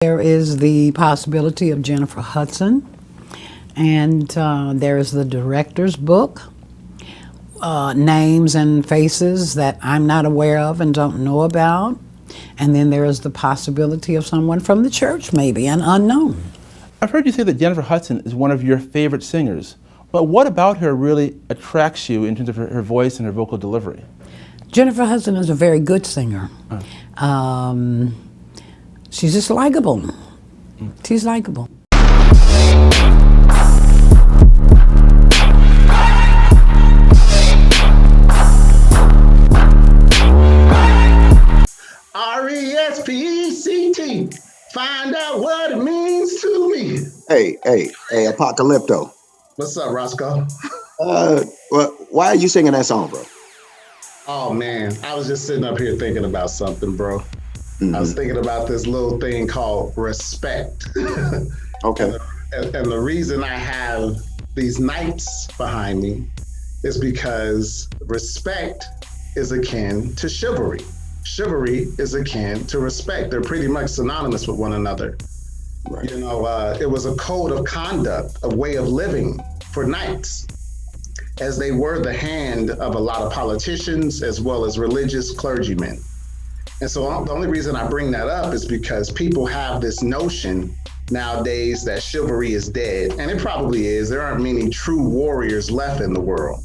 There is the possibility of Jennifer Hudson, and there is the director's book, names and faces that I'm not aware of and don't know about. And then there is the possibility of someone from the church, maybe, an unknown. I've heard you say that Jennifer Hudson is one of your favorite singers. But what about her really attracts you in terms of her voice and her vocal delivery? Jennifer Hudson is a very good singer. She's just likable. She's likable. R-E-S-P-E-C-T. Find out what it means to me. Hey, Apocalypto. What's up, Roscoe? Why are you singing that song, bro? Oh, man. I was just sitting up here thinking about something, bro. I was thinking about this little thing called respect. Okay. And the reason I have these knights behind me is because respect is akin to chivalry. Chivalry is akin to respect. They're pretty much synonymous with one another. Right. You know, it was a code of conduct, a way of living for knights, as they were the hand of a lot of politicians as well as religious clergymen. And so the only reason I bring that up is because people have this notion nowadays that chivalry is dead, and it probably is. There aren't many true warriors left in the world.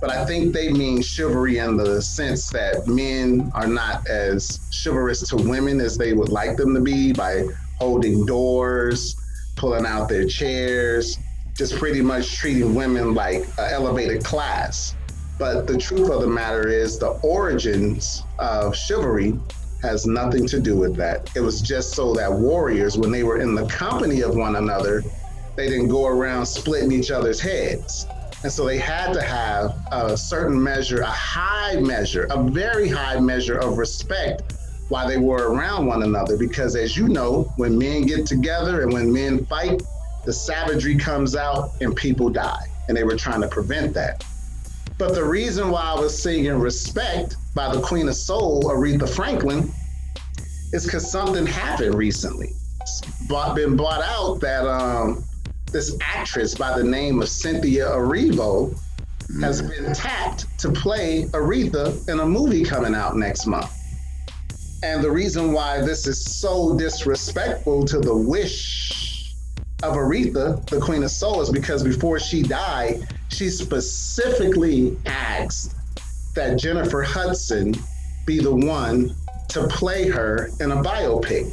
But I think they mean chivalry in the sense that men are not as chivalrous to women as they would like them to be by holding doors, pulling out their chairs, just pretty much treating women like an elevated class. But the truth of the matter is the origins of chivalry has nothing to do with that. It was just so that warriors, when they were in the company of one another, they didn't go around splitting each other's heads. And so they had to have a certain measure, a high measure, a very high measure of respect while they were around one another. Because as you know, when men get together and when men fight, the savagery comes out and people die. And they were trying to prevent that. But the reason why I was singing Respect by the Queen of Soul, Aretha Franklin, is because something happened recently. It's been brought out that this actress by the name of Cynthia Erivo has been tapped to play Aretha in a movie coming out next month. And the reason why this is so disrespectful to the wish of Aretha, the Queen of Soul, is because before she died, she specifically asked that Jennifer Hudson be the one to play her in a biopic.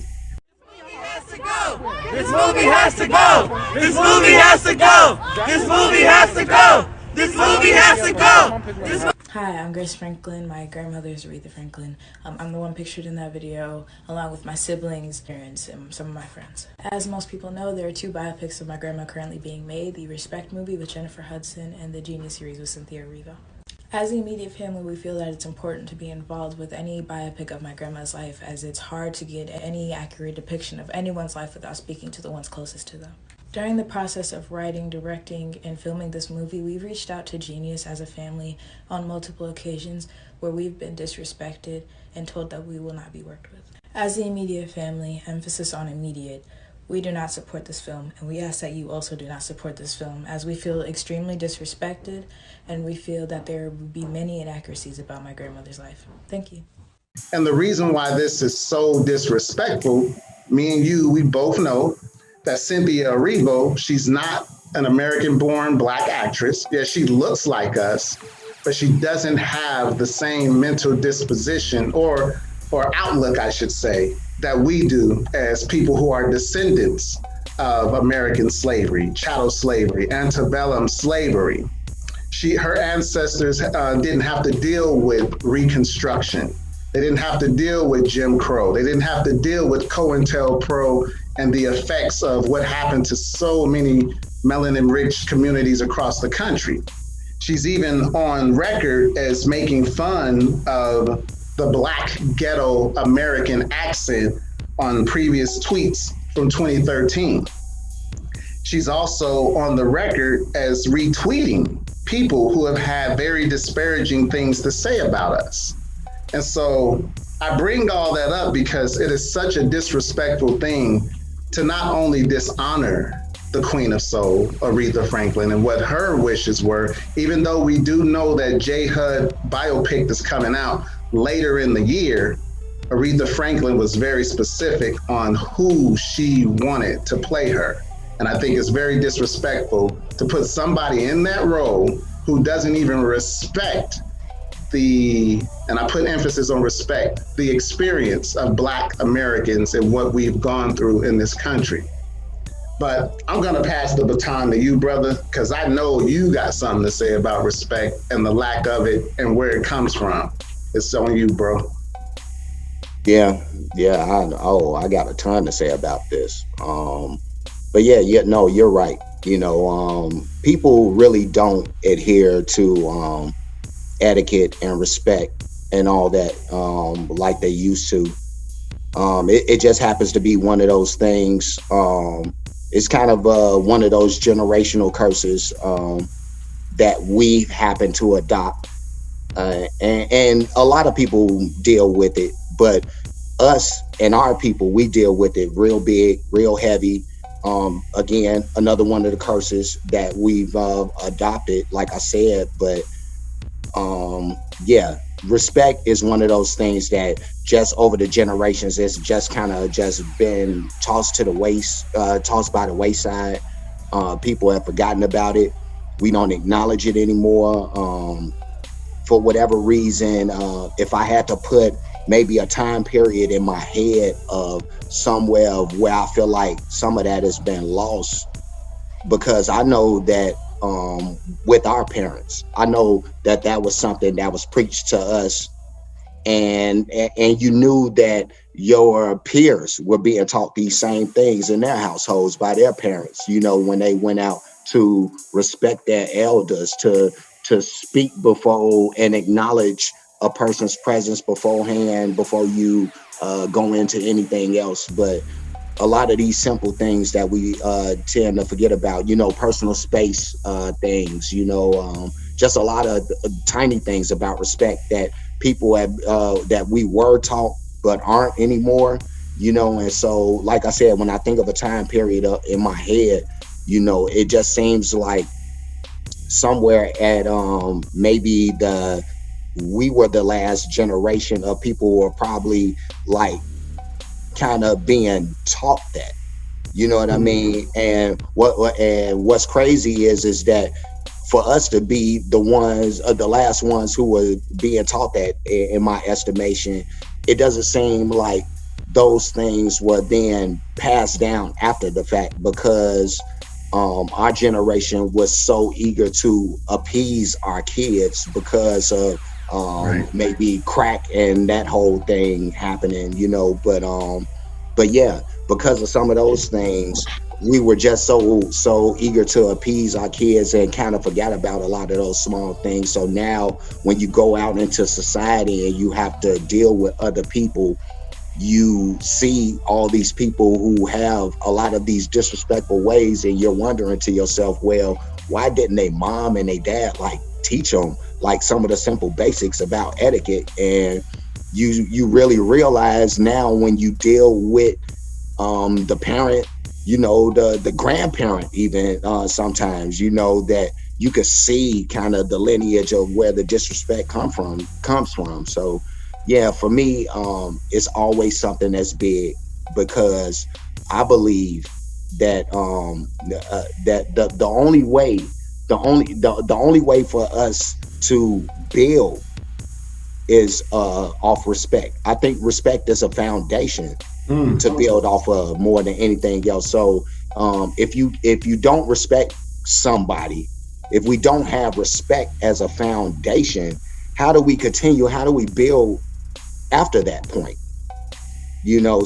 This movie has to go! This movie has to go! This movie has to go! This movie has to go! Hi, I'm Grace Franklin. My grandmother is Aretha Franklin. I'm the one pictured in that video, along with my siblings, parents, and some of my friends. As most people know, there are two biopics of my grandma currently being made, the Respect movie with Jennifer Hudson and the Genius series with Cynthia Erivo. As the immediate family, we feel that it's important to be involved with any biopic of my grandma's life, as it's hard to get any accurate depiction of anyone's life without speaking to the ones closest to them. During the process of writing, directing, and filming this movie, we've reached out to Genius as a family on multiple occasions where we've been disrespected and told that we will not be worked with. As the immediate family, emphasis on immediate, we do not support this film, and we ask that you also do not support this film, as we feel extremely disrespected, and we feel that there will be many inaccuracies about my grandmother's life. Thank you. And the reason why this is so disrespectful, me and you, we both know that Cynthia Erivo, she's not an American-born Black actress. Yeah, she looks like us, but she doesn't have the same mental disposition or outlook, I should say, that we do as people who are descendants of American slavery, chattel slavery, antebellum slavery. Her ancestors didn't have to deal with Reconstruction. They didn't have to deal with Jim Crow. They didn't have to deal with COINTELPRO and the effects of what happened to so many melanin-rich communities across the country. She's even on record as making fun of the Black ghetto American accent on previous tweets from 2013. She's also on the record as retweeting people who have had very disparaging things to say about us. And so I bring all that up because it is such a disrespectful thing to not only dishonor the Queen of Soul, Aretha Franklin, and what her wishes were, even though we do know that J. Hud biopic that's coming out later in the year, Aretha Franklin was very specific on who she wanted to play her. And I think it's very disrespectful to put somebody in that role who doesn't even respect and I put emphasis on respect, the experience of Black Americans and what we've gone through in this country. But I'm going to pass the baton to you, brother, because I know you got something to say about respect and the lack of it and where it comes from. It's on you, bro. Yeah, I got a ton to say about this. But no, you're right. People really don't adhere to etiquette and respect and all that like they used to. It just happens to be one of those things. It's kind of one of those generational curses that we happen to adopt. And a lot of people deal with it, but us and our people, we deal with it real big, real heavy. Again, another one of the curses that we've adopted, like I said, but respect is one of those things that just over the generations, it's just kind of just been tossed to the tossed by the wayside. People have forgotten about it. We don't acknowledge it anymore. For whatever reason, if I had to put maybe a time period in my head of somewhere of where I feel like some of that has been lost, because I know that with our parents, I know that that was something that was preached to us, and you knew that your peers were being taught these same things in their households by their parents, when they went out to respect their elders, to speak before and acknowledge a person's presence beforehand before you go into anything else. But a lot of these simple things that we tend to forget about, personal space things, just a lot of tiny things about respect that people have, that we were taught but aren't anymore, and so, like I said, when I think of a time period in my head, it just seems like somewhere at maybe we were the last generation of people who were probably like kind of being taught that, you know what I mean? And what's crazy is that for us to be the last ones who were being taught that, in my estimation, it doesn't seem like those things were then passed down after the fact, because our generation was so eager to appease our kids because of maybe crack and that whole thing happening, but yeah, because of some of those things, we were just so eager to appease our kids and kind of forgot about a lot of those small things. So now when you go out into society and you have to deal with other people, you see all these people who have a lot of these disrespectful ways, and you're wondering to yourself, well, why didn't they mom and they dad like teach them like some of the simple basics about etiquette? And you really realize now when you deal with the parent, the grandparent, even sometimes, that you could see kind of the lineage of where the disrespect comes from. So yeah, for me, it's always something that's big, because I believe that that the only way for us to build is off respect. I think respect is a foundation to build off of more than anything else. So if you don't respect somebody, if we don't have respect as a foundation, how do we continue? How do we build after that point?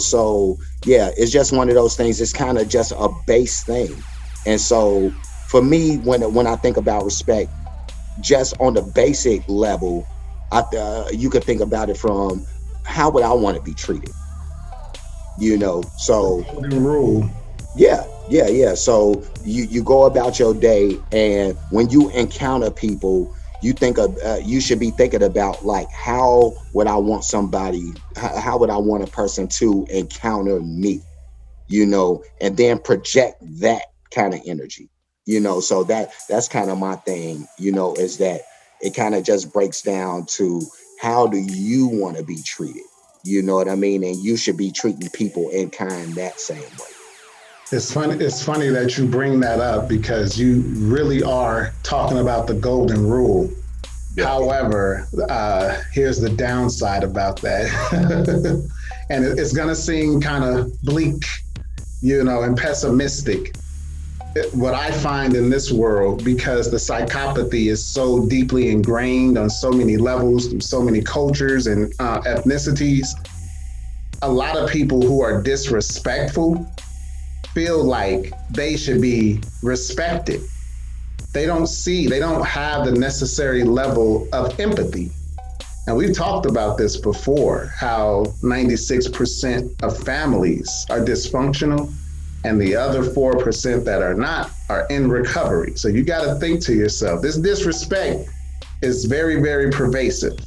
So yeah, it's just one of those things. It's kind of just a base thing. And so for me, when I think about respect, just on the basic level, you could think about it from, how would I want to be treated? So Rule. yeah. So you go about your day, and when you encounter people, you should be thinking about, like, how would I want a person to encounter me? and then project that kind of energy, so that's kind of my thing, is that it kind of just breaks down to how do you want to be treated, you know what I mean? And you should be treating people in kind that same way. It's funny. It's funny that you bring that up because you really are talking about the golden rule. Yeah. However, here's the downside about that, and it's going to seem kind of bleak, and pessimistic. What I find in this world, because the psychopathy is so deeply ingrained on so many levels, so many cultures and ethnicities, a lot of people who are disrespectful feel like they should be respected. They don't have the necessary level of empathy. And we've talked about this before, how 96% of families are dysfunctional and the other 4% that are not are in recovery. So you got to think to yourself, this disrespect is very, very pervasive.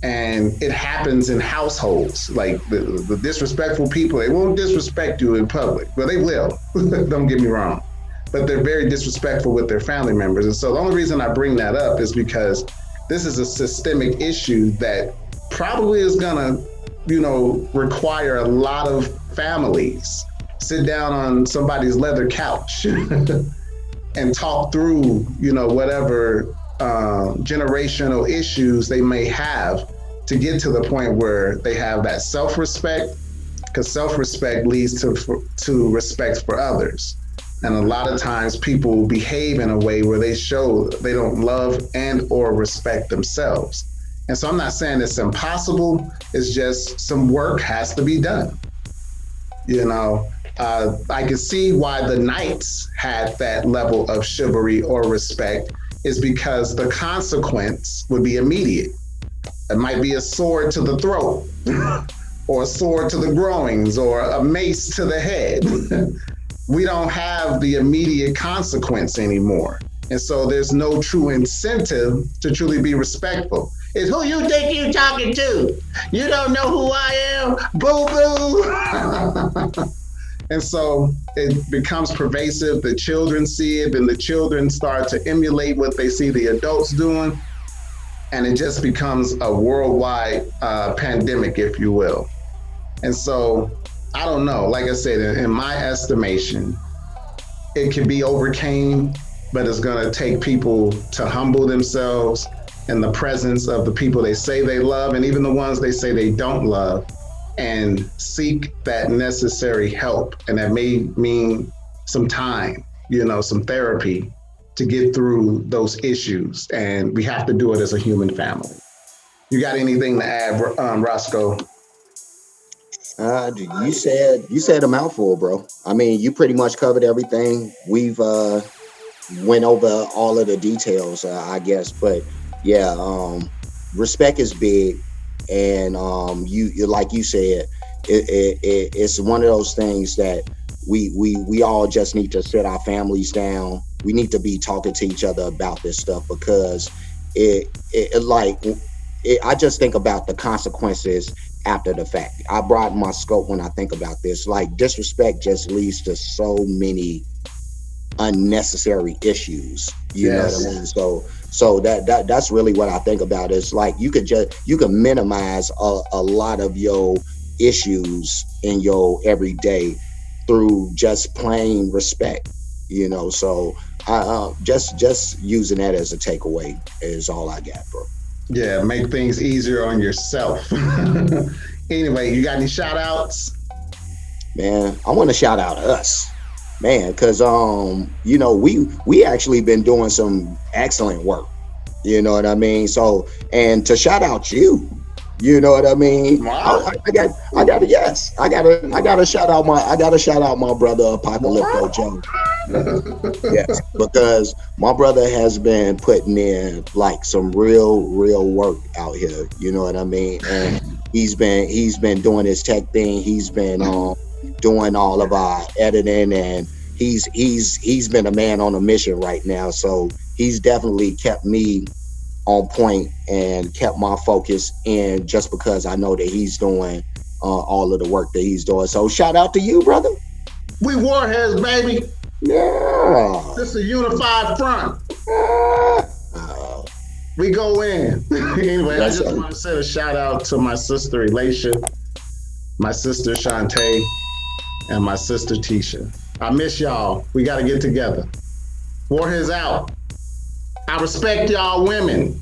And it happens in households. Like the disrespectful people, they won't disrespect you in public. Well, they will, don't get me wrong. But they're very disrespectful with their family members. And so the only reason I bring that up is because this is a systemic issue that probably is gonna, require a lot of families sit down on somebody's leather couch and talk through, whatever generational issues they may have to get to the point where they have that self-respect, because self-respect leads to respect for others. And a lot of times people behave in a way where they show they don't love and or respect themselves. And so I'm not saying it's impossible, it's just some work has to be done. I can see why the Knights had that level of chivalry or respect is because the consequence would be immediate. It might be a sword to the throat or a sword to the groins or a mace to the head. We don't have the immediate consequence anymore. And so there's no true incentive to truly be respectful. It's who you think you're talking to. You don't know who I am, boo-boo. And so it becomes pervasive. The children see it, and the children start to emulate what they see the adults doing. And it just becomes a worldwide pandemic, if you will. And so I don't know. Like I said, in my estimation, it can be overcame, but it's going to take people to humble themselves in the presence of the people they say they love, and even the ones they say they don't love, and seek that necessary help. And that may mean some time, some therapy to get through those issues. And we have to do it as a human family. You got anything to add, Roscoe? You said a mouthful, bro. I mean, you pretty much covered everything. We've went over all of the details, I guess. But yeah, respect is big, and you like you said, it's one of those things that we all just need to sit our families down. We need to be talking to each other about this stuff, because I just think about the consequences after the fact. I broaden my scope when I think about this. Like, disrespect just leads to so many unnecessary issues. You know what I mean? So that's really what I think about. It's like you can minimize a lot of your issues in your everyday through just plain respect. So I just using that as a takeaway is all I got, bro. Yeah, make things easier on yourself. Anyway, you got any shout outs? Man, I want to shout out us, man, because we actually been doing some excellent work. You know what I mean? So, and to shout out you, you know what I mean? Wow. I gotta shout out my brother Apocalypto Joe. Yes, because my brother has been putting in like some real work out here. You know what I mean? And he's been doing his tech thing. He's been doing all of our editing, and he's been a man on a mission right now. So he's definitely kept me on point and kept my focus in, just because I know that he's doing all of the work that he's doing. So shout out to you, brother. We Warheads, baby. Yeah. This is a unified front. We go in. Anyway, I just want to send a shout out to my sister Elisha, my sister Shantae, and my sister Tisha. I miss y'all. We got to get together. Warheads out. I respect y'all women.